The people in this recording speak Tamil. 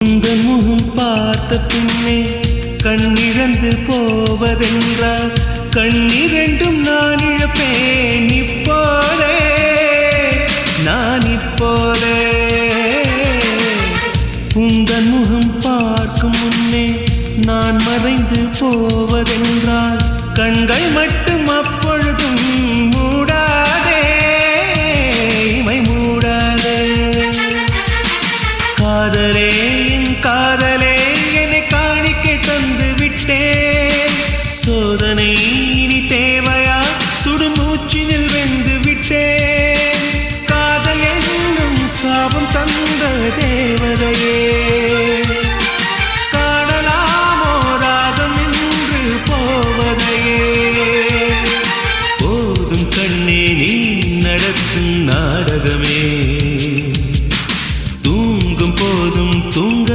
உந்தன் முகம் பார்த்த பின்னே கண்ணிழந்து போவதென்றால் கண்ணிரண்டும் நான் இழப்பேன் இப்போதே உந்தன் முகம் பார்க்கும் முன்னே நான் மறைந்து போவதென்றால் கண்கள் மட்டும் அப்பொழுதும் மூடாத